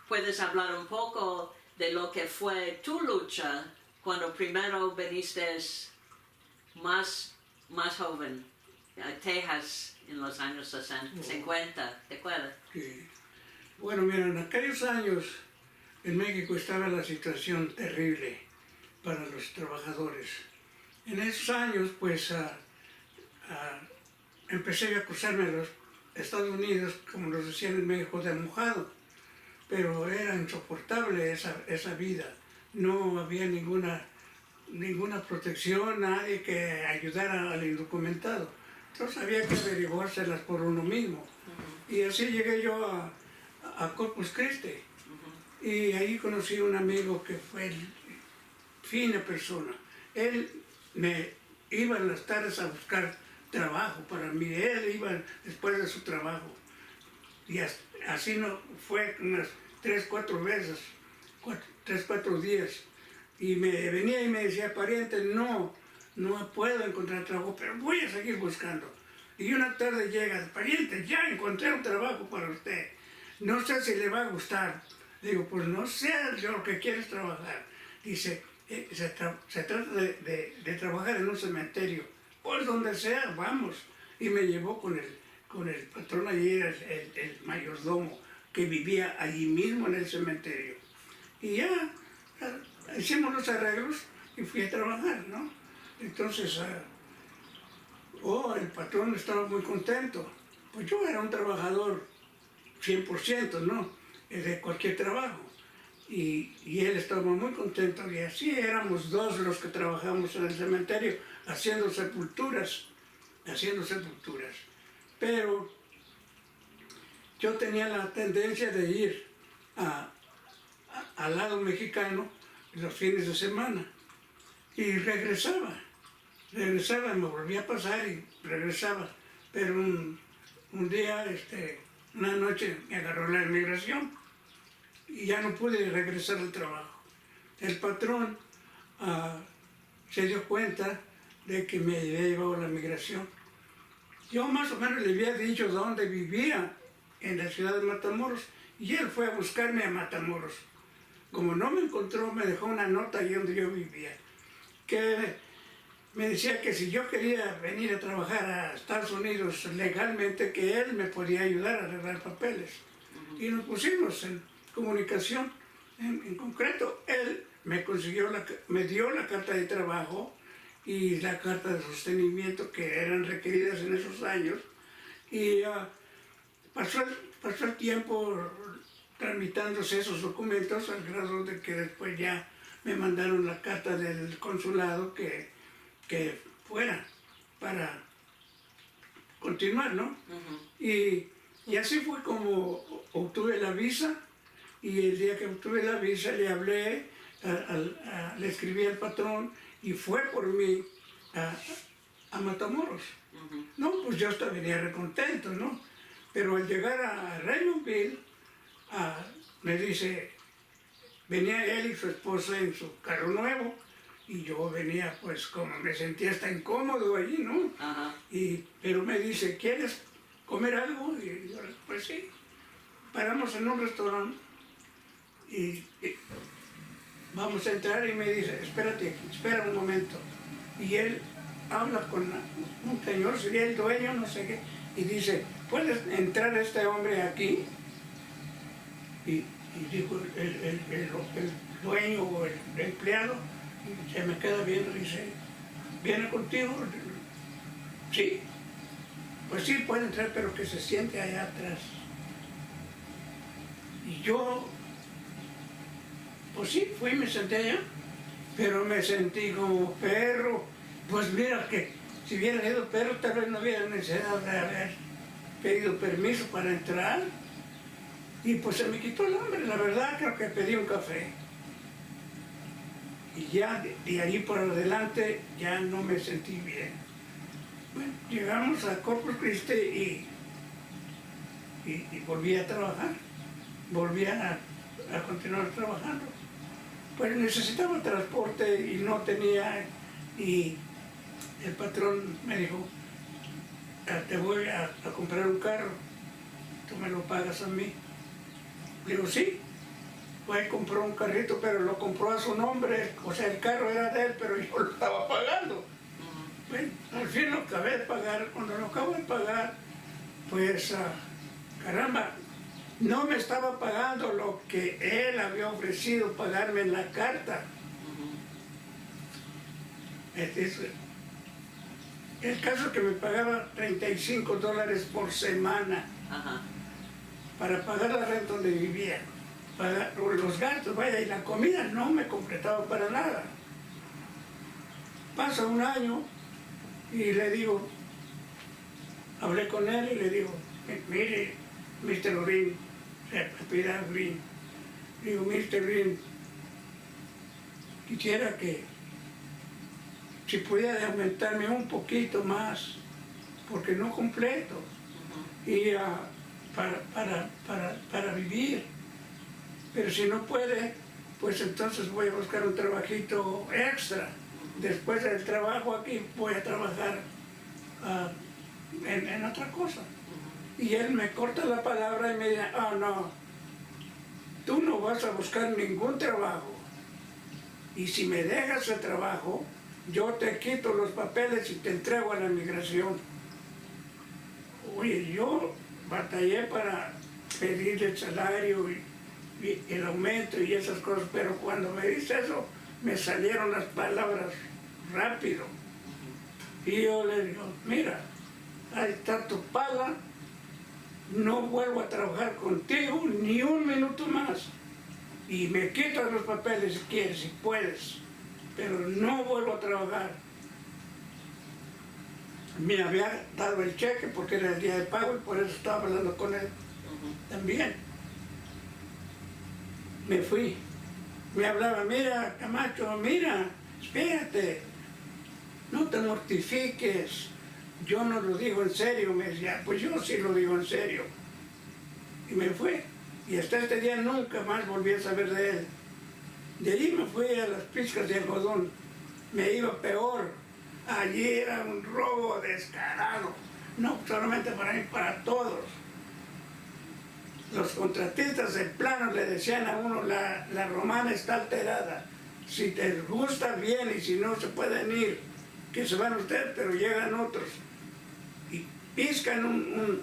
puedes hablar un poco de lo que fue tu lucha cuando primero viniste más joven a Texas en los años 50, ¿te acuerdas? Sí. Bueno, mira, en aquellos años en México estaba la situación terrible para los trabajadores. En esos años, pues, empecé a acusarme a los Estados Unidos, como nos decían en México, de mojado, pero era insoportable esa vida. No había ninguna protección, nadie que ayudara al indocumentado. Entonces había que averiguárselas por uno mismo. Y así llegué yo a Corpus Christi. Y ahí conocí a un amigo que fue fina persona. Él me iba en las tardes a buscar trabajo para mí. Él iba después de su trabajo. Y así no fue unas 3, 4 veces, 3, 4 días. Y me venía y me decía, pariente, no puedo encontrar trabajo, pero voy a seguir buscando. Y una tarde llega, pariente, ya encontré un trabajo para usted. No sé si le va a gustar. Digo, pues no sé lo que quieres trabajar. Dice, se trata de trabajar en un cementerio. Pues donde sea, vamos. Y me llevó con el patrón allí, el mayordomo, que vivía allí mismo en el cementerio. Y ya hicimos los arreglos y fui a trabajar, ¿no? Entonces, el patrón estaba muy contento. Pues yo era un trabajador 100%, ¿no? De cualquier trabajo. Y él estaba muy contento. Y así éramos 2 los que trabajamos en el cementerio, haciendo sepulturas. Pero yo tenía la tendencia de ir al lado mexicano los fines de semana. Y regresaba, me volvía a pasar y regresaba. Pero un día, una noche me agarró la inmigración y ya no pude regresar al trabajo. El patrón se dio cuenta de que me había llevado a la migración. Yo más o menos le había dicho dónde vivía, en la ciudad de Matamoros, y él fue a buscarme a Matamoros. Como no me encontró, me dejó una nota ahí donde yo vivía, que me decía que si yo quería venir a trabajar a Estados Unidos legalmente, que él me podía ayudar a arreglar papeles. Y nos pusimos en comunicación. En concreto, él me dio la carta de trabajo y la carta de sostenimiento que eran requeridas en esos años. Y pasó el tiempo tramitándose esos documentos al grado de que después ya me mandaron la carta del consulado que fuera para continuar, ¿no? Y así fue como obtuve la visa, y el día que obtuve la visa le hablé, le escribí al patrón y fue por mí a Matamoros. No, pues yo hasta venía recontento, ¿no? Pero al llegar a Raymondville, me dice, venía él y su esposa en su carro nuevo, y yo venía, pues, como me sentía hasta incómodo allí, ¿no? Pero me dice, ¿quieres comer algo? Y yo, pues sí. Paramos en un restaurante y vamos a entrar y me dice, espera un momento. Y él habla con un señor, sería el dueño, no sé qué, y dice, ¿puedes entrar este hombre aquí? Y dijo el dueño o el empleado, se me queda viendo y dice, ¿viene contigo? Sí. Pues sí, puede entrar, pero que se siente allá atrás. Y yo, pues sí, fui y me senté allá, pero me sentí como perro. Pues mira que si hubiera sido perro, tal vez no hubiera necesidad de haber pedido permiso para entrar. Y pues se me quitó el hambre, la verdad, creo que pedí un café. Y ya de ahí por adelante ya no me sentí bien. Bueno, llegamos a Corpus Christi y volví a trabajar, volví a continuar trabajando. Pues necesitaba transporte y no tenía, y el patrón me dijo, te voy a comprar un carro, tú me lo pagas a mí. Le digo, sí, fue y compró un carrito, pero lo compró a su nombre, o sea, el carro era de él, pero yo lo estaba pagando. Bueno, al fin lo acabé de pagar. Cuando lo acabo de pagar, pues, caramba, no me estaba pagando lo que él había ofrecido pagarme en la carta. El caso es que me pagaba $35 por semana Ajá. para pagar la renta donde vivía, pagar los gastos, vaya, y la comida no me completaba para nada. Pasa un año y le digo, hablé con él y le digo, mire, Mr. Green, se apellida Green, digo, Mr. Green, quisiera que si pudiera aumentarme un poquito más, porque no completo, y para vivir. Pero si no puede, pues entonces voy a buscar un trabajito extra. Después del trabajo aquí voy a trabajar en otra cosa. Y él me corta la palabra y me dice, no, tú no vas a buscar ningún trabajo. Y si me dejas el trabajo, yo te quito los papeles y te entrego a la migración. Oye, yo batallé para pedir el salario y el aumento y esas cosas, pero cuando me dice eso, me salieron las palabras rápido. Y yo le digo, mira, ahí está tu paga, no vuelvo a trabajar contigo ni un minuto más. Y me quitas los papeles si quieres, si puedes, pero no vuelvo a trabajar. Me había dado el cheque porque era el día de pago y por eso estaba hablando con él también. Me fui. Me hablaba, mira, Camacho, mira, espérate, no te mortifiques. Yo no lo digo en serio, me decía, pues yo sí lo digo en serio. Y me fui. Y hasta este día nunca más volví a saber de él. De allí me fui a las pizcas de algodón. Me iba peor. Allí era un robo descarado. No solamente para mí, para todos. Los contratistas de plano le decían a uno, la romana está alterada. Si te gusta, bien, y si no, se pueden ir. Que se van ustedes, pero llegan otros. Y piscan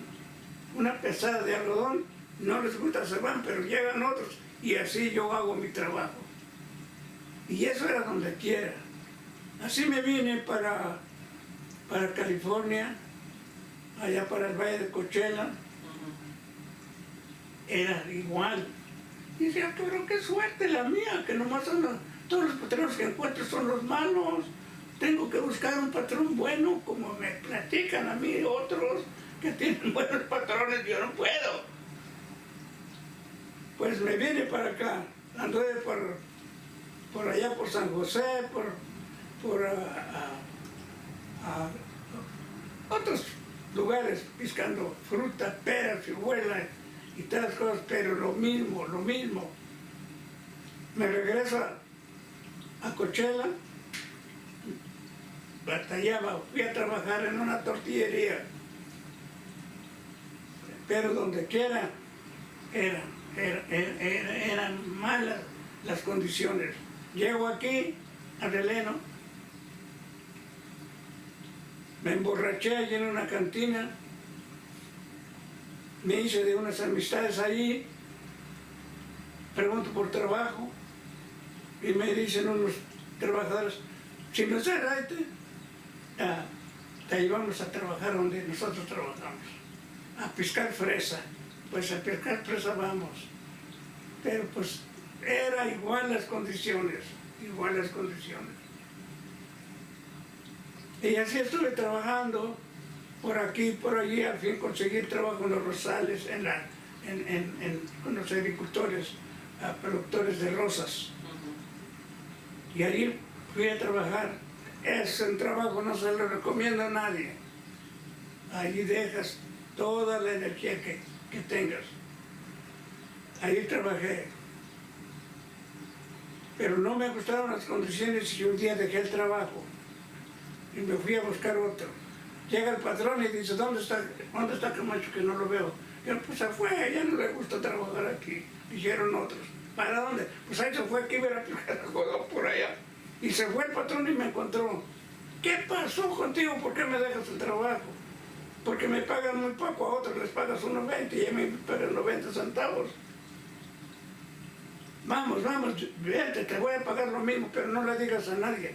una pesada de algodón, no les gusta, se van, pero llegan otros. Y así yo hago mi trabajo. Y eso era donde quiera. Así me vine para California, allá para el Valle de Coachella. Era igual. Y decía, pero qué suerte la mía, que nomás todos los patrones que encuentro son los malos. Tengo que buscar un patrón bueno, como me platican a mí otros que tienen buenos patrones, yo no puedo. Pues me vine para acá, anduve por allá por San José, por otros lugares, piscando fruta, peras, ciruelas y todas las cosas, pero lo mismo. Me regreso a Coachella, batallaba, fui a trabajar en una tortillería, pero donde quiera eran malas las condiciones. Llego aquí, a Releno, me emborraché allí en una cantina, me hice de unas amistades allí, pregunto por trabajo y me dicen unos trabajadores, si nos da raite, te llevamos a trabajar donde nosotros trabajamos, a pescar fresa. Pues a pescar fresa vamos. Pero pues era igual las condiciones. Y así estuve trabajando por aquí, por allí, al fin conseguí trabajo en los Rosales, con los agricultores, productores de rosas. Y allí fui a trabajar. Ese trabajo no se lo recomiendo a nadie. Allí dejas toda la energía que tengas. Ahí trabajé. Pero no me gustaron las condiciones y un día dejé el trabajo y me fui a buscar otro. Llega el patrón y dice, ¿dónde está Camacho, que no lo veo? Yo, pues se fue, ya no le gusta trabajar aquí, dijeron otros. ¿Para dónde? Pues ahí se fue aquí, ver a por allá. Y se fue el patrón y me encontró. ¿Qué pasó contigo? ¿Por qué me dejas el trabajo? Porque me pagan muy poco, a otros les pagas unos 20 y a mí me pagan 90 centavos. Vamos, vete, te voy a pagar lo mismo, pero no le digas a nadie.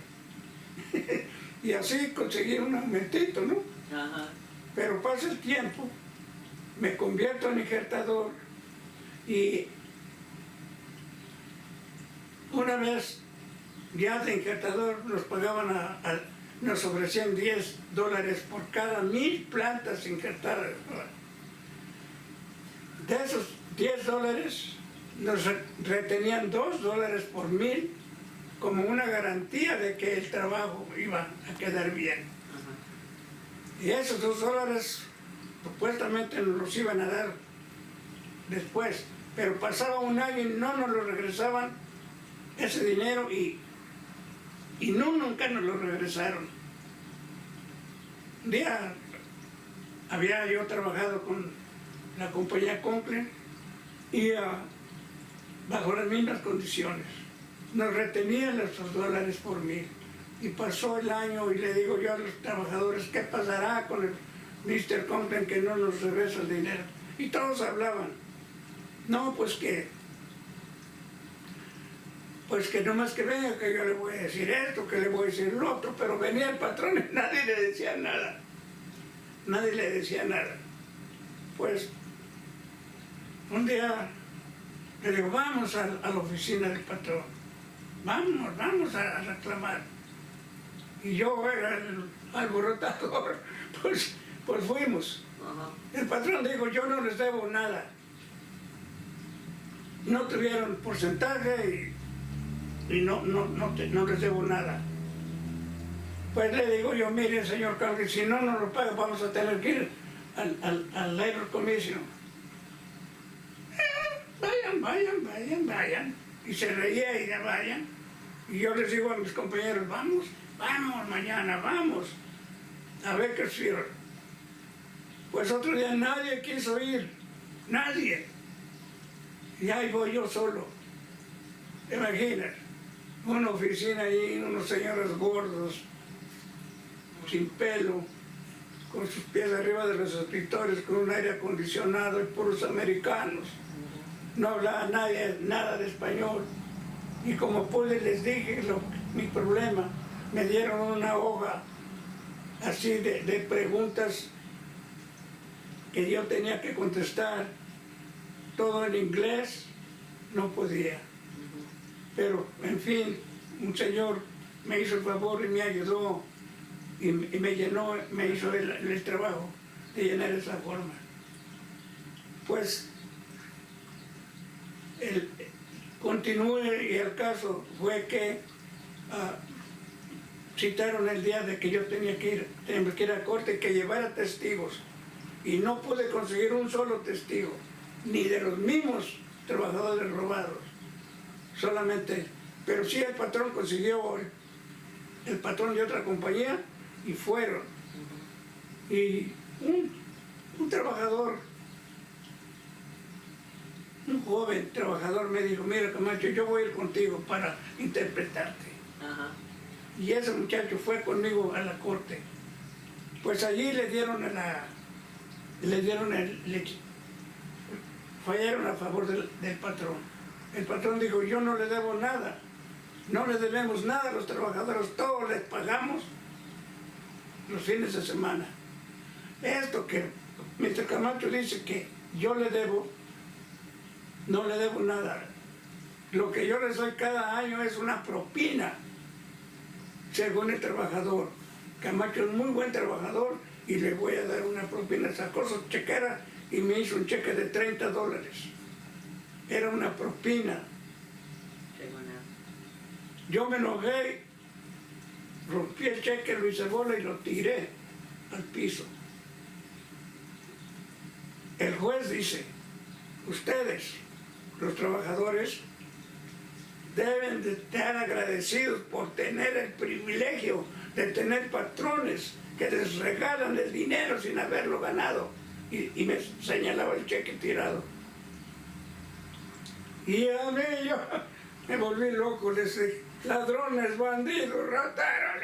Y así conseguí un aumentito, ¿no? Ajá. Pero pasa el tiempo, me convierto en injertador y una vez ya de injertador nos pagaban nos ofrecían $10 por cada 1000 plantas injertadas. De esos $10 nos retenían $2 por 1000 como una garantía de que el trabajo iba a quedar bien. Ajá. Y esos $2 supuestamente nos los iban a dar después, pero pasaba un año y no nos lo regresaban ese dinero y nunca nos lo regresaron. Un día había yo trabajado con la compañía Conklin y bajo las mismas condiciones nos retenían esos $2 por 1000 y pasó el año y le digo yo a los trabajadores, ¿qué pasará con el Mr. Conklin que no nos regresa el dinero? Y todos hablaban, no, pues que nomás que venga, que yo le voy a decir esto, que le voy a decir lo otro, pero venía el patrón y nadie le decía nada. Nadie le decía nada. Pues, un día le digo, vamos a la oficina del patrón. Vamos a reclamar. Y yo era el alborotador, pues fuimos. Ajá. El patrón dijo, yo no les debo nada. No tuvieron porcentaje y no les debo nada. Pues le digo yo, mire señor Conklin, si no nos lo paga vamos a tener que ir al Labor Commission. Vayan. Y se reía y ya vayan. Y yo les digo a mis compañeros, vamos mañana, vamos. A ver qué sirve. Pues otro día nadie quiso ir, nadie. Y ahí voy yo solo. ¿Te imaginas? Una oficina allí, unos señores gordos, sin pelo, con sus pies arriba de los escritorios, con un aire acondicionado y puros americanos. No hablaba nadie nada de español. Y como pude les dije mi problema. Me dieron una hoja así de preguntas que yo tenía que contestar. Todo en inglés, no podía. Pero, en fin, un señor me hizo el favor y me ayudó y me hizo el trabajo de llenar esa forma. Pues, continúe y el caso fue que citaron el día de que yo tenía que ir a corte, que llevara testigos. Y no pude conseguir un solo testigo, ni de los mismos trabajadores robados. Solamente, pero sí el patrón consiguió, el patrón de otra compañía, y fueron. Y un trabajador, un joven trabajador me dijo, mira Camacho, yo voy a ir contigo para interpretarte. Ajá. Y ese muchacho fue conmigo a la corte. Pues allí fallaron a favor del patrón. El patrón dijo, yo no le debo nada, no le debemos nada a los trabajadores, todos les pagamos los fines de semana. Esto que Mr. Camacho dice que yo le debo, no le debo nada. Lo que yo les doy cada año es una propina, según el trabajador. Camacho es muy buen trabajador y le voy a dar una propina. Sacó su chequera y me hizo un cheque de $30. Era una propina. Qué buena. Yo me enojé, rompí el cheque, lo hice bola y lo tiré al piso. El juez dice, ustedes, los trabajadores, deben de estar agradecidos por tener el privilegio de tener patrones que les regalan el dinero sin haberlo ganado. Y me señalaba el cheque tirado. Y a mí yo me volví loco, les dije, ladrones, bandidos, rataron.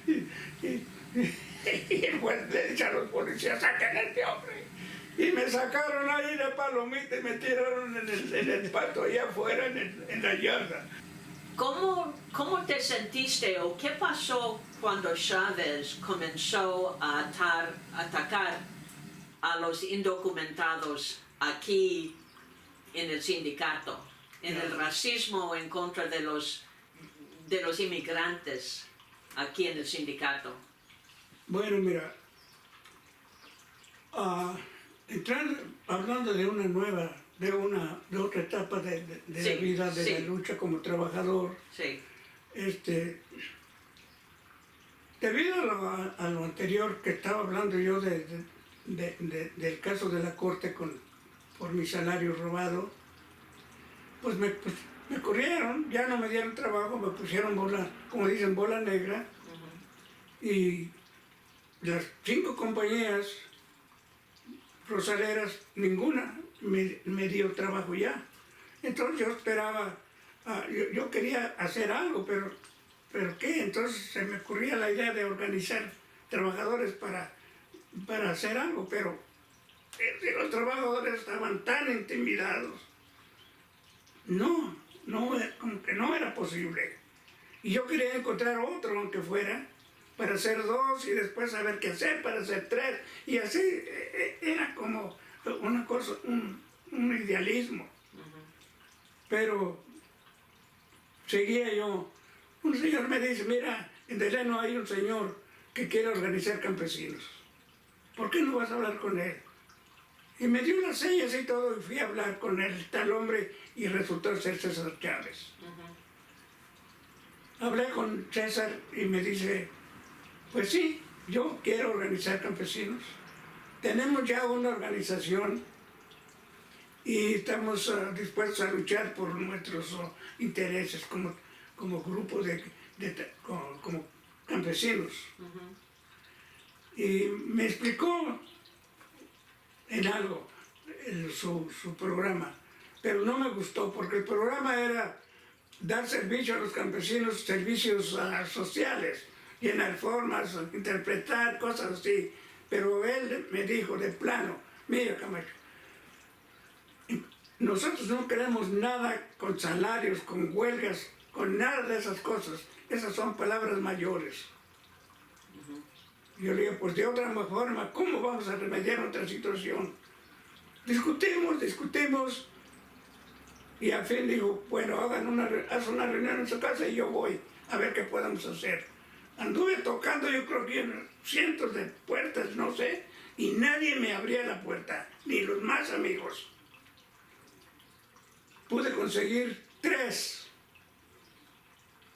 Y el juez le dice a los policías, saquen a este hombre. Y me sacaron ahí de palomita y me tiraron en el pasto allá afuera, en la yarda. ¿Cómo te sentiste o qué pasó cuando Chávez comenzó a atacar a los indocumentados aquí en el sindicato, en el racismo en contra de los inmigrantes aquí en el sindicato? Bueno, mira, hablando de una nueva, de otra etapa de Sí, la vida, de sí. la lucha como trabajador, Sí, debido a lo anterior que estaba hablando yo del caso de la corte por mi salario robado, pues me corrieron, ya no me dieron trabajo, me pusieron bola, como dicen, bola negra, y las 5 compañías rosaleras, ninguna me dio trabajo ya. Entonces yo esperaba, yo quería hacer algo, pero ¿qué? Entonces se me ocurría la idea de organizar trabajadores para hacer algo, pero los trabajadores estaban tan intimidados. Como que no era posible. Y yo quería encontrar otro, aunque fuera, para hacer 2 y después saber qué hacer para hacer 3. Y así era como una cosa, un idealismo. Pero seguía yo. Un señor me dice, mira, en Delano hay un señor que quiere organizar campesinos. ¿Por qué no vas a hablar con él? Y me dio las señas y todo, y fui a hablar con el tal hombre y resultó ser César Chávez. Hablé con César y me dice, pues sí, yo quiero organizar campesinos. Tenemos ya una organización y estamos dispuestos a luchar por nuestros intereses como grupo como campesinos. Y me explicó en algo su programa, pero no me gustó porque el programa era dar servicio a los campesinos, servicios sociales, llenar formas, interpretar cosas así. Pero él me dijo de plano, mira Camacho, nosotros no queremos nada con salarios, con huelgas, con nada de esas cosas. Esas son palabras mayores. Yo le digo, pues de otra forma, ¿cómo vamos a remediar nuestra situación? Discutimos, y al fin dijo, bueno, haz una reunión en su casa y yo voy a ver qué podemos hacer. Anduve tocando, yo creo que en cientos de puertas, no sé, y nadie me abría la puerta, ni los más amigos. Pude conseguir 3,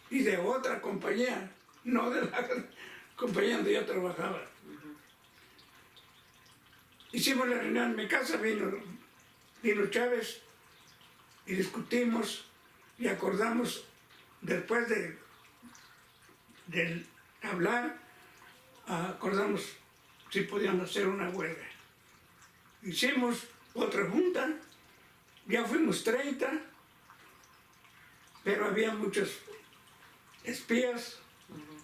y de otra compañía, no de la compañía donde yo trabajaba. Hicimos la reunión en mi casa, vino Chávez y discutimos y acordamos, después de hablar, acordamos si podíamos hacer una huelga. Hicimos otra junta, ya fuimos 30, pero había muchos espías.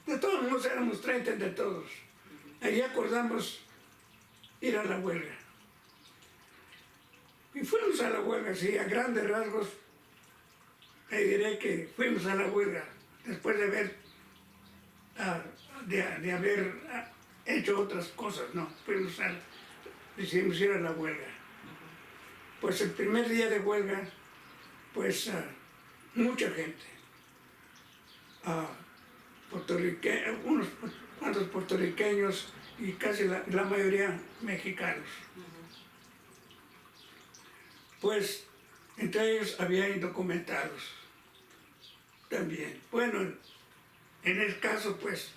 De todos modos éramos 30 entre todos. Allí acordamos ir a la huelga. Y fuimos a la huelga, sí, a grandes rasgos. Le diré que fuimos a la huelga después de haber hecho otras cosas, no. Decidimos ir a la huelga. Pues el primer día de huelga, pues mucha gente. Unos cuantos puertorriqueños y casi la mayoría mexicanos. Pues entre ellos había indocumentados también. Bueno, en el caso pues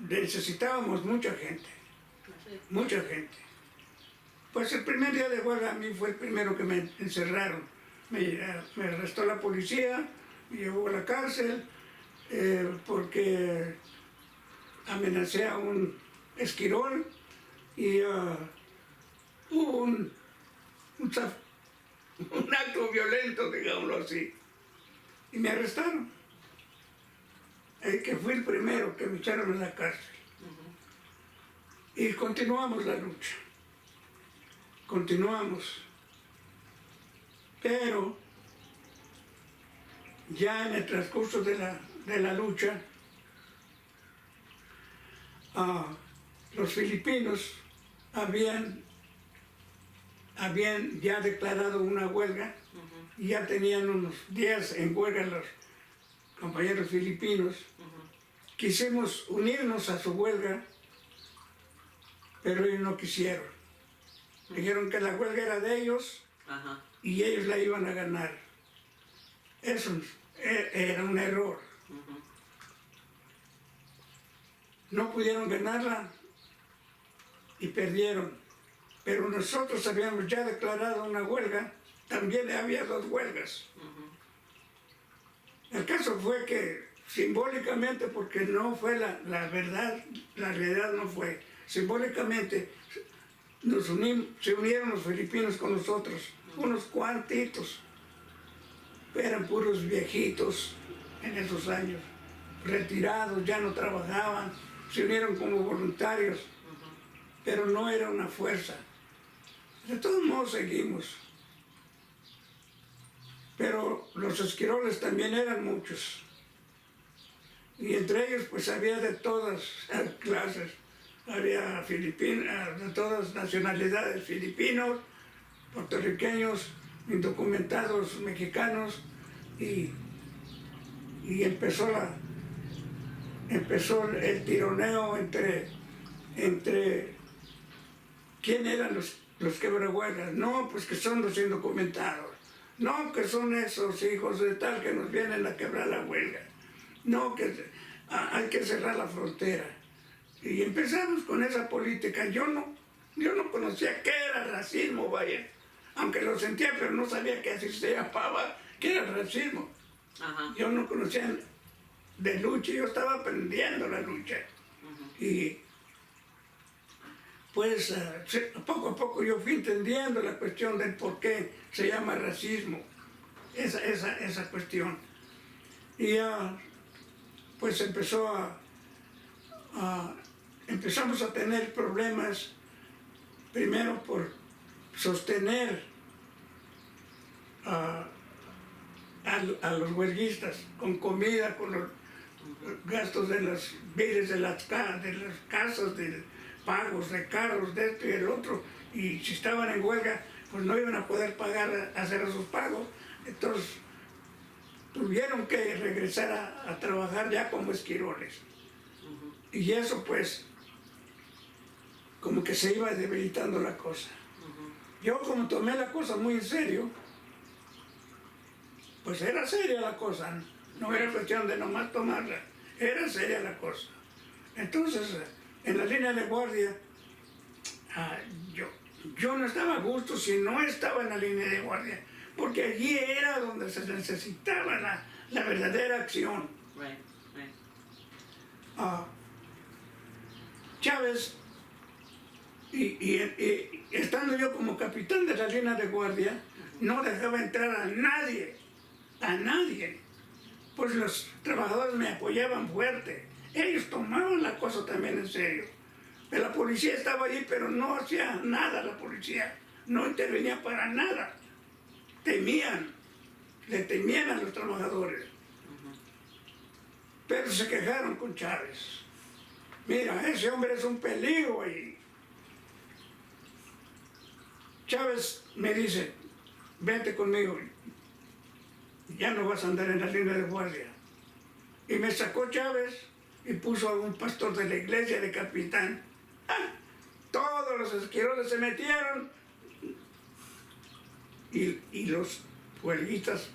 necesitábamos mucha gente. Pues el primer día de huelga a mí fue el primero que me encerraron. Me arrestó la policía, me llevó a la cárcel, porque amenacé a un esquirol y hubo un acto violento, digámoslo así. Y me arrestaron. Que fui el primero que me echaron a la cárcel. Y continuamos la lucha. Continuamos. Pero ya en el transcurso de la lucha, los filipinos habían ya declarado una huelga y ya tenían unos días en huelga los compañeros filipinos. Quisimos unirnos a su huelga, pero ellos no quisieron. Dijeron que la huelga era de ellos y ellos la iban a ganar. Eso era un error. No pudieron ganarla y perdieron. Pero nosotros habíamos ya declarado una huelga, también había 2 huelgas. El caso fue que simbólicamente, porque no fue la verdad, la realidad no fue, simbólicamente se unieron los filipinos con nosotros, unos cuantitos, eran puros viejitos en esos años, retirados, ya no trabajaban, se unieron como voluntarios, pero no era una fuerza. De todos modos seguimos. Pero los esquiroles también eran muchos. Y entre ellos pues había de todas clases. Había filipinos, de todas nacionalidades, filipinos, puertorriqueños, indocumentados mexicanos, y empezó el tironeo entre quién eran los quebrahuelgas. No, pues que son los indocumentados. No, que son esos hijos de tal que nos vienen a quebrar la huelga. No, que hay que cerrar la frontera. Y empezamos con esa política. Yo no conocía qué era racismo, vaya. Aunque lo sentía, pero no sabía que así se llamaba, que era racismo. Yo no conocía de lucha, yo estaba aprendiendo la lucha. Y pues poco a poco yo fui entendiendo la cuestión del por qué se llama racismo, esa cuestión. Y pues empezamos a tener problemas, primero por sostener a los huelguistas con comida, con los gastos de los biles de las casas, de pagos de carros, de esto y el otro, y si estaban en huelga pues no iban a poder pagar, hacer esos pagos. Entonces tuvieron que regresar a trabajar ya como esquiroles. Y eso pues como que se iba debilitando la cosa. Yo como tomé la cosa muy en serio, pues era seria la cosa, no era cuestión de nomás tomarla, era seria la cosa. Entonces en la línea de guardia yo no estaba a gusto si no estaba en la línea de guardia, porque allí era donde se necesitaba la verdadera acción. Chávez, y estando yo como capitán de la línea de guardia, no dejaba entrar a nadie, pues los trabajadores me apoyaban fuerte, ellos tomaban la cosa también en serio. La policía estaba allí, pero no hacía nada la policía, no intervenía para nada, le temían a los trabajadores. Pero se quejaron con Chávez. Mira, ese hombre es un peligro ahí. Chávez me dice, vente conmigo, ya no vas a andar en la línea de guardia. Y me sacó Chávez y puso a un pastor de la iglesia de capitán. Todos los esquiroles se metieron y los huelguistas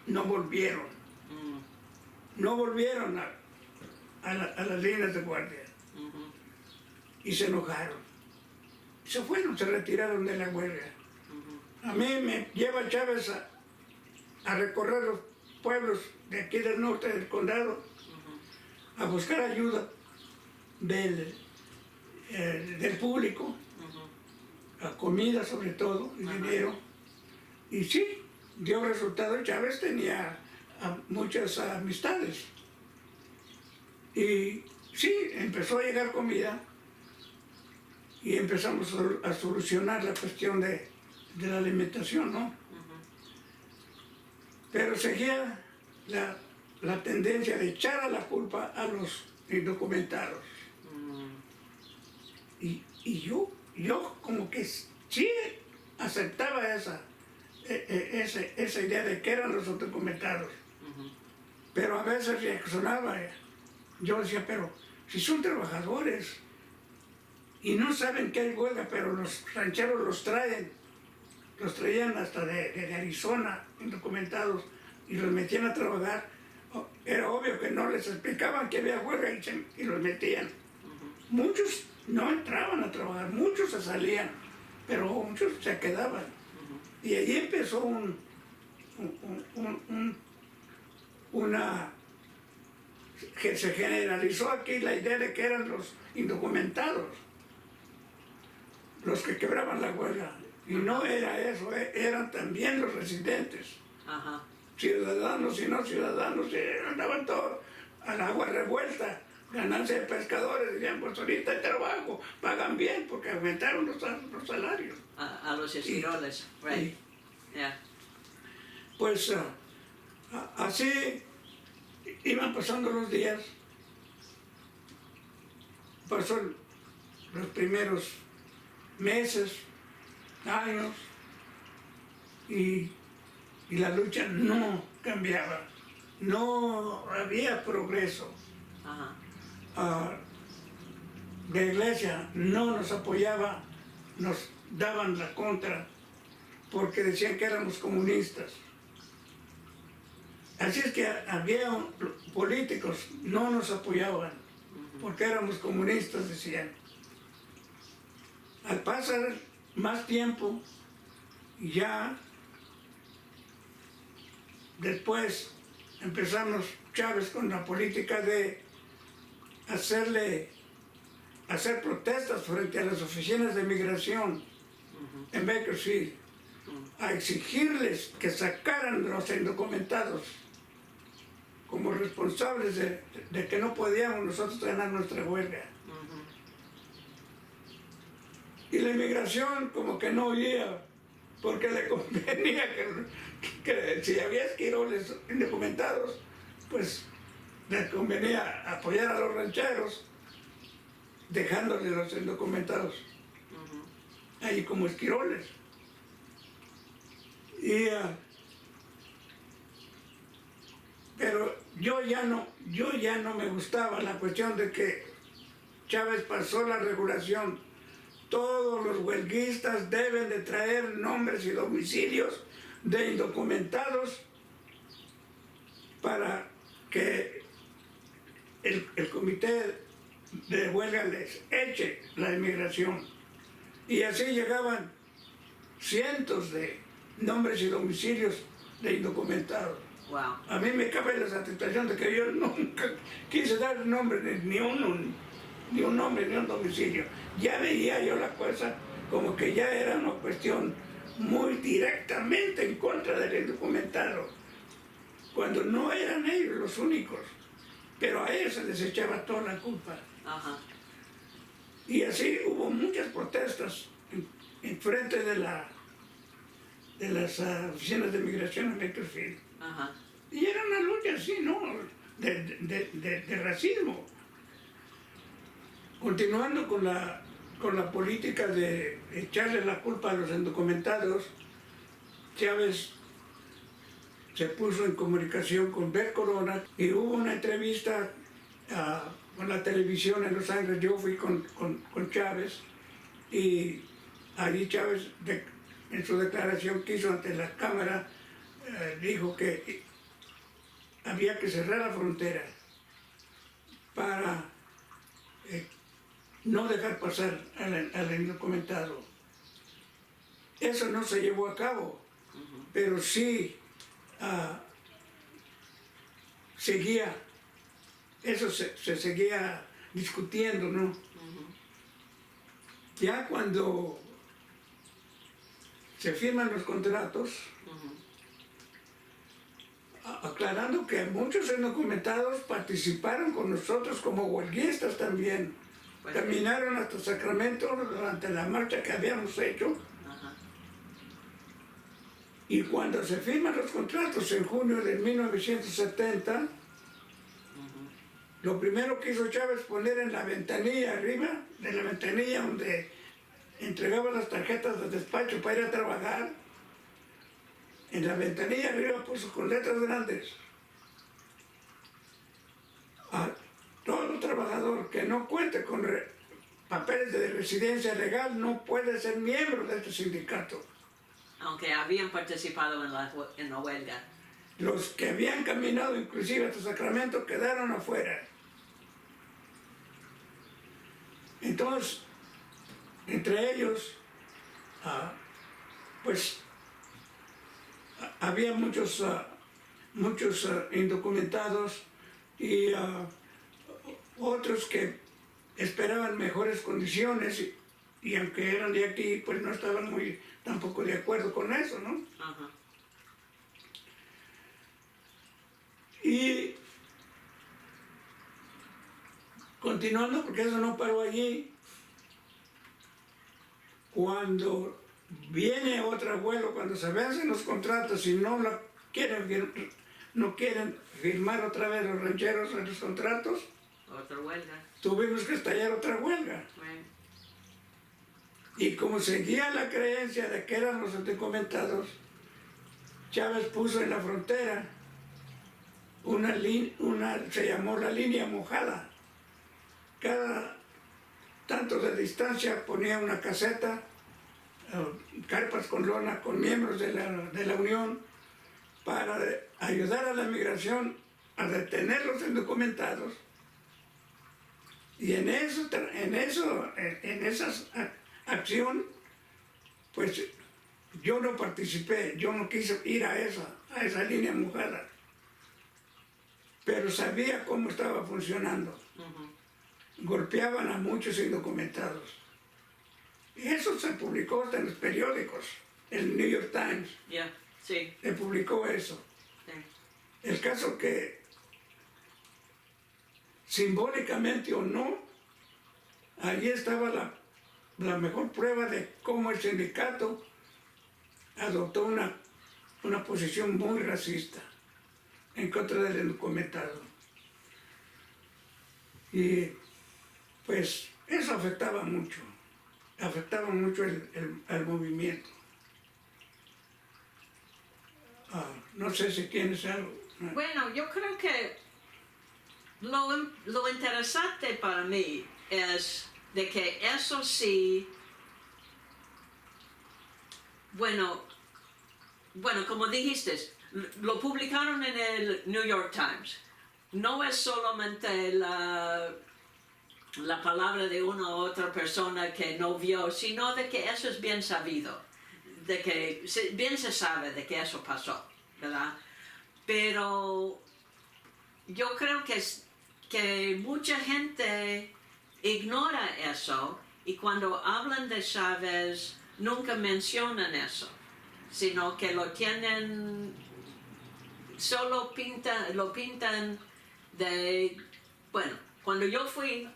no volvieron. No volvieron a las líneas de guardia. Y se enojaron. Se fueron, se retiraron de la huelga. A mí me lleva Chávez a recorrer los pueblos de aquí del norte del condado, a buscar ayuda del público, a comida sobre todo, y dinero. Y sí, dio resultado. Chávez tenía muchas amistades. Y sí, empezó a llegar comida y empezamos a solucionar la cuestión de la alimentación, ¿no? Pero seguía la tendencia de echar a la culpa a los indocumentados. Y yo como que sí aceptaba esa idea de que eran los indocumentados. Pero a veces reaccionaba. Yo decía, pero si son trabajadores y no saben que hay huelga, pero los rancheros los traían hasta de Arizona, indocumentados, y los metían a trabajar, era obvio que no les explicaban que había huelga y los metían. Muchos no entraban a trabajar, muchos se salían, pero muchos se quedaban. Y allí empezó que se generalizó aquí la idea de que eran los indocumentados los que quebraban la huelga. Y no era eso, eran también los residentes. Ajá. Ciudadanos y no ciudadanos, andaban todos al agua revuelta, ganancia de pescadores, decían, pues ahorita hay trabajo, pagan bien porque aumentaron los salarios. A los esquiroles, right. Yeah. Pues así iban pasando los días, pasó los primeros meses, años, y la lucha no cambiaba, no había progreso. La iglesia no nos apoyaba, nos daban la contra porque decían que éramos comunistas. Así es que había políticos, no nos apoyaban porque éramos comunistas, decían. Al pasar más tiempo, ya después empezamos Chávez con la política de hacer protestas frente a las oficinas de migración en Bakersfield, a exigirles que sacaran los indocumentados como responsables de que no podíamos nosotros ganar nuestra huelga. Y la inmigración como que no oía, porque le convenía que si había esquiroles indocumentados, pues les convenía apoyar a los rancheros, dejándoles los indocumentados ahí como esquiroles. Pero yo ya no me gustaba la cuestión de que Chávez pasó la regulación. Todos los huelguistas deben de traer nombres y domicilios de indocumentados para que el comité de huelga les eche la inmigración. Y así llegaban cientos de nombres y domicilios de indocumentados. Wow. A mí me cabe la satisfacción de que yo nunca quise dar nombre, ni un nombre, ni un domicilio. Ya veía yo la cosa como que ya era una cuestión muy directamente en contra del indocumentado, cuando no eran ellos los únicos, pero a ellos se les echaba toda la culpa. Y así hubo muchas protestas en frente de las oficinas de migración en Bakersfield. Y era una lucha así, ¿no? De racismo. Continuando con la política de echarle la culpa a los indocumentados, Chávez se puso en comunicación con Bert Corona y hubo una entrevista con la televisión en Los Ángeles. Yo fui con Chávez y allí Chávez en su declaración que hizo ante la cámara dijo que había que cerrar la frontera para no dejar pasar al indocumentado. Eso no se llevó a cabo, pero sí seguía, eso se seguía discutiendo, ¿no? Ya cuando se firman los contratos, aclarando que muchos indocumentados participaron con nosotros como huelguistas también. Pues, Caminaron hasta Sacramento durante la marcha que habíamos hecho. ajá, Y cuando se firman los contratos en junio de 1970, lo primero que hizo Chávez poner en la ventanilla arriba, de la ventanilla donde entregaba las tarjetas de despacho para ir a trabajar, en la ventanilla arriba puso con letras grandes: a todo trabajador que no cuente con papeles de residencia legal no puede ser miembro de este sindicato. aunque habían participado en la huelga. Los que habían caminado inclusive hasta Sacramento quedaron afuera. Entonces, entre ellos, pues había muchos indocumentados y otros que esperaban mejores condiciones y aunque eran de aquí, pues no estaban muy tampoco de acuerdo con eso, ¿no? Ajá. Y continuando, porque eso no paró allí, cuando viene otro vuelo, cuando se vencen los contratos y no quieren firmar otra vez los rancheros en los contratos, Otra huelga. tuvimos que estallar otra huelga. Right. Y como seguía la creencia de que eran los indocumentados, Chávez puso en la frontera se llamó la línea mojada. Cada tanto de distancia ponía una caseta, carpas con lona, con miembros de la Unión, para ayudar a la migración a detener los indocumentados. Y en esa acción, pues yo no participé, yo no quise ir a esa línea mojada, pero sabía cómo estaba funcionando. Golpeaban a muchos indocumentados. Y eso se publicó hasta en los periódicos. El New York Times Yeah, sí. se publicó eso. Sí. El caso que, simbólicamente o no, allí estaba la mejor prueba de cómo el sindicato adoptó una posición muy racista en contra del indocumentado. Y pues eso afectaba mucho el movimiento. No sé si tienes algo. Bueno, yo creo que lo interesante para mí es de que eso sí, bueno, como dijiste, lo publicaron en el New York Times. No es solamente la palabra de una u otra persona que no vio, sino de que eso es bien sabido, de que bien se sabe de que eso pasó, ¿verdad? Pero yo creo que mucha gente ignora eso y cuando hablan de Chávez nunca mencionan eso, sino que lo tienen, solo lo pintan de, bueno, cuando yo fui,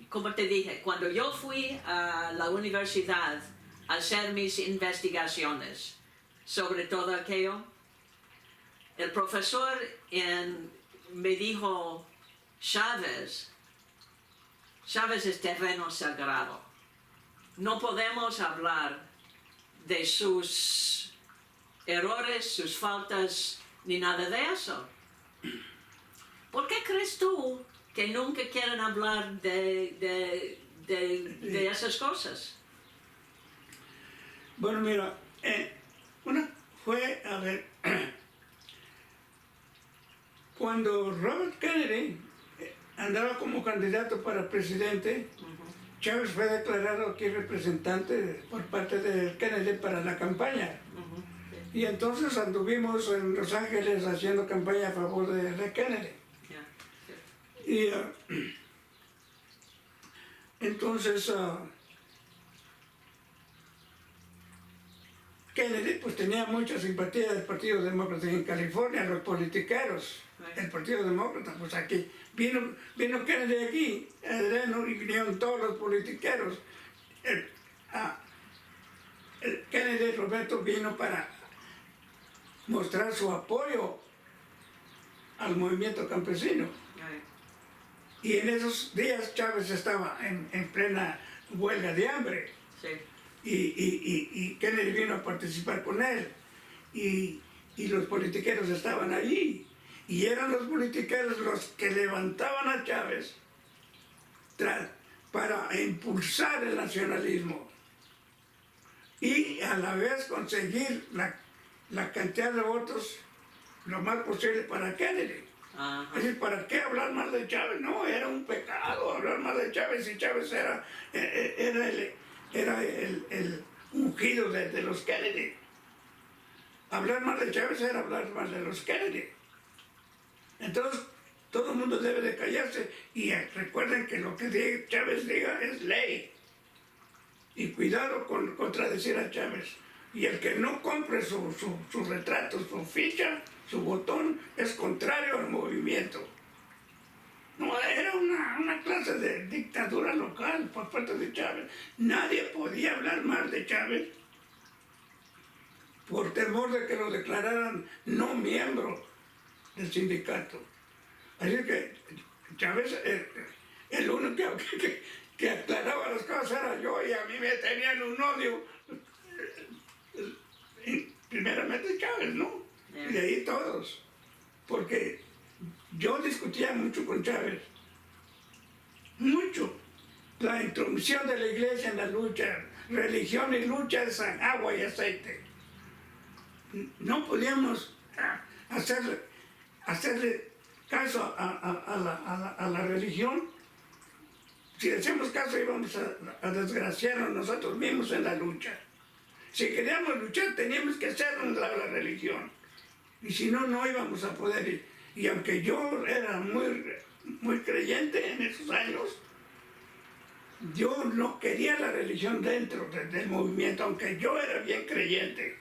como te dije, cuando yo fui a la universidad a hacer mis investigaciones sobre todo aquello, el profesor me dijo, Chávez es terreno sagrado. No podemos hablar de sus errores, sus faltas, ni nada de eso. ¿Por qué crees tú que nunca quieren hablar de esas cosas? Bueno, mira, una fue, a ver, cuando Robert Kennedy andaba como candidato para presidente, Chávez fue declarado aquí representante por parte de Kennedy para la campaña. Y entonces anduvimos en Los Ángeles haciendo campaña a favor de Kennedy. Y entonces Kennedy pues tenía mucha simpatía del Partido Demócrata en California, los politiqueros, el Partido Demócrata, pues aquí vino Kennedy aquí, Adriano, y vinieron todos los politiqueros. El Kennedy Roberto vino para mostrar su apoyo al movimiento campesino. Y en esos días Chávez estaba en plena huelga de hambre. Sí. Y Kennedy vino a participar con él. Y los politiqueros estaban allí. Y eran los politiqueros los que levantaban a Chávez para impulsar el nacionalismo. Y a la vez conseguir la cantidad de votos lo más posible para Kennedy. Ajá. Es decir, ¿para qué hablar mal de Chávez? No, era un pecado hablar mal de Chávez, y Chávez era el ungido de los Kennedy. Hablar mal de Chávez era hablar mal de los Kennedy. Entonces, todo el mundo debe de callarse, y recuerden que lo que Chávez diga es ley. Y cuidado con contradecir a Chávez. Y el que no compre su retrato, su ficha, su botón, es contrario al movimiento. No, era una clase de dictadura local por parte de Chávez. Nadie podía hablar mal de Chávez por temor de que lo declararan no miembro del sindicato. Así que Chávez, el único que aclaraba las cosas era yo, y a mí me tenían un odio. Primeramente Chávez, ¿no? Y de ahí todos. Porque yo discutía mucho con Chávez. Mucho. La intromisión de la iglesia en la lucha. Religión y lucha es agua y aceite. No podíamos hacerle caso a la religión. Si le hacemos caso íbamos a desgraciarnos nosotros mismos en la lucha. Si queríamos luchar teníamos que hacernos la religión. Y si no, no íbamos a poder ir. Y aunque yo era muy creyente en esos años, yo no quería la religión dentro del movimiento, aunque yo era bien creyente.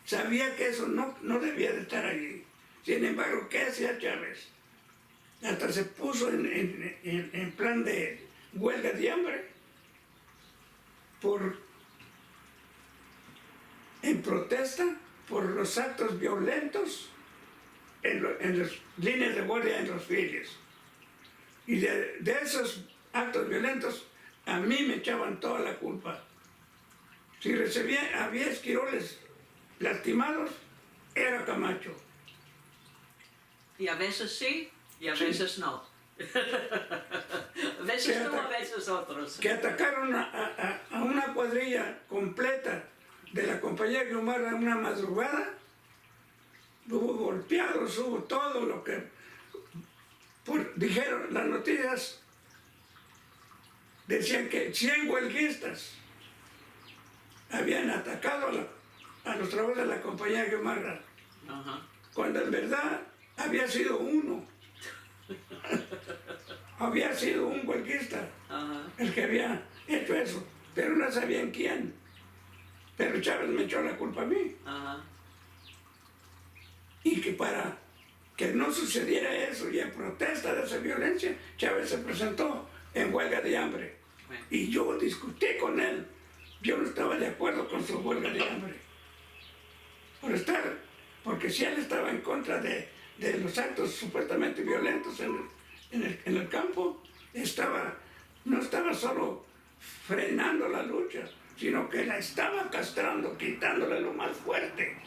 Sabía que eso no debía de estar allí. Sin embargo, ¿qué hacía Chávez? Hasta se puso en plan de huelga de hambre en protesta por los actos violentos en las líneas de guardia en los filios. Y de esos actos violentos a mí me echaban toda la culpa. Si había esquiroles lastimados, era Camacho. Y a veces sí, y a Sí. veces no. A veces tú, a veces otros. Que atacaron a una cuadrilla completa de la compañía Guiomar en una madrugada. Hubo golpeados, hubo todo lo que dijeron las noticias. Decían que 100 huelguistas habían atacado a los trabajadores de la compañía Guiomar, Ajá. cuando en verdad había sido uno. Había sido un huelguista Ajá. el que había hecho eso, pero no sabían quién. Pero Chávez me echó la culpa a mí. Ajá. Y que para que no sucediera eso, y en protesta de esa violencia, Chávez se presentó en huelga de hambre. Bueno. Y yo discutí con él. Yo no estaba de acuerdo con su huelga de hambre. Porque si él estaba en contra de los actos supuestamente violentos en el campo, no estaba solo frenando la lucha, sino que la estaba castrando, quitándole lo más fuerte.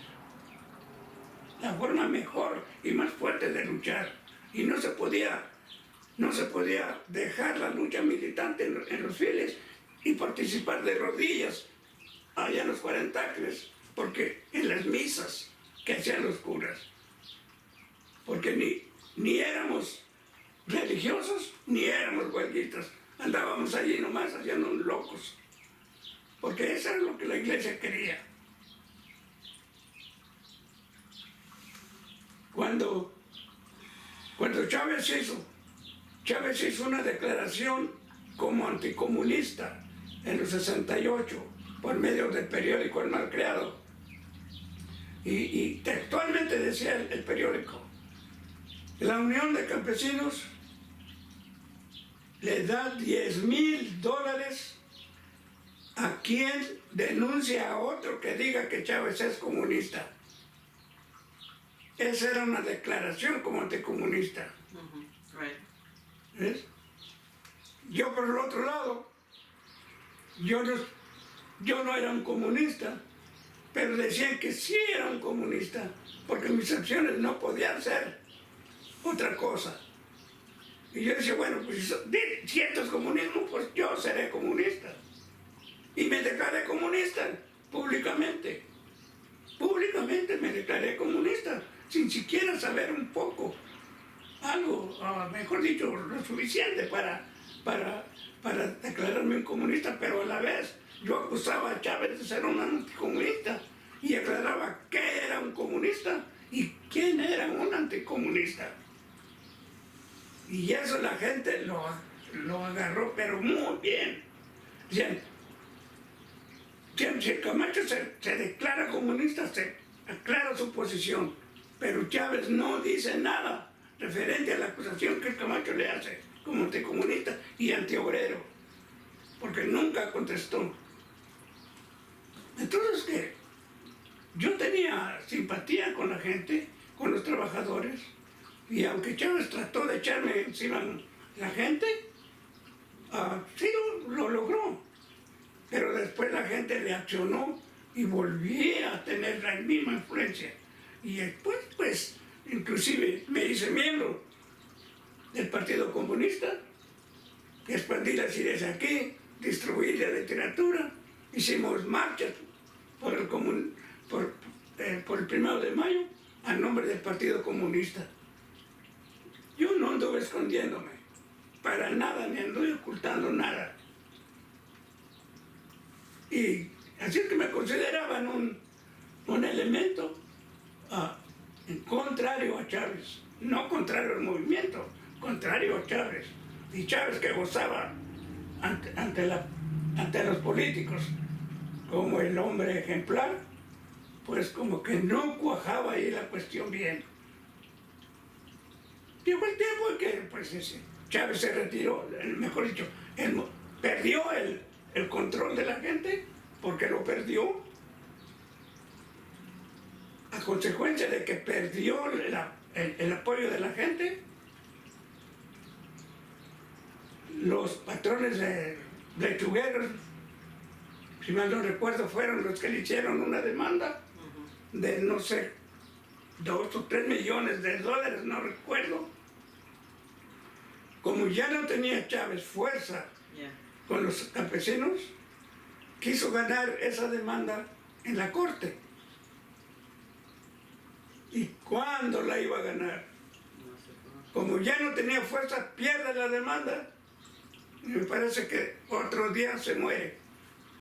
La forma mejor y más fuerte de luchar. Y no se podía dejar la lucha militante en los fieles y participar de rodillas allá en los 40 acres, porque en las misas que hacían los curas. Porque ni éramos religiosos ni éramos huelguistas. Andábamos allí nomás haciendo locos. Porque eso era lo que la iglesia quería. Cuando Chávez hizo una declaración como anticomunista en los 68 por medio del periódico El Malcriado, Y textualmente decía el periódico, la Unión de Campesinos le da $10,000 a quien denuncia a otro que diga que Chávez es comunista. Esa era una declaración como anticomunista. Right. ¿Ves? Yo por el otro lado, yo no era un comunista, pero decían que sí era un comunista, porque mis acciones no podían ser otra cosa. Y yo decía, bueno, pues si esto es comunismo, pues yo seré comunista. Y me declaré comunista públicamente. Públicamente me declaré comunista, sin siquiera saber un poco, algo, mejor dicho, lo suficiente para declararme un comunista, pero a la vez yo acusaba a Chávez de ser un anticomunista y aclaraba qué era un comunista y quién era un anticomunista. Y eso la gente lo agarró, pero muy bien. Si el Camacho se declara comunista, se aclara su posición, pero Chávez no dice nada referente a la acusación que el Camacho le hace como anticomunista y antiobrero, porque nunca contestó. Entonces, ¿qué? Yo tenía simpatía con la gente, con los trabajadores, y aunque Chávez trató de echarme encima la gente, sí lo logró. Pero después la gente reaccionó y volvía a tener la misma influencia. Y después, pues, inclusive me hice miembro del Partido Comunista, expandí las ideas aquí, distribuí la literatura, hicimos marchas por el 1 de mayo a nombre del Partido Comunista. Yo no anduve escondiéndome, para nada, ni anduve ocultando nada. Y así es que me consideraban un elemento contrario a Chávez, no contrario al movimiento, contrario a Chávez. Y Chávez, que gozaba ante los políticos como el hombre ejemplar, pues como que no cuajaba ahí la cuestión bien. Llegó el tiempo en que pues, Chávez se retiró, mejor dicho, perdió el control de la gente, porque lo perdió a consecuencia de que perdió el apoyo de la gente. Los patrones de lechugueros, si mal no recuerdo, fueron los que le hicieron una demanda de, no sé, 2 o 3 millones de dólares, no recuerdo. Como ya no tenía Chávez fuerza con los campesinos, quiso ganar esa demanda en la corte. ¿Y cuándo la iba a ganar? Como ya no tenía fuerza, pierde la demanda. Y me parece que otro día se muere.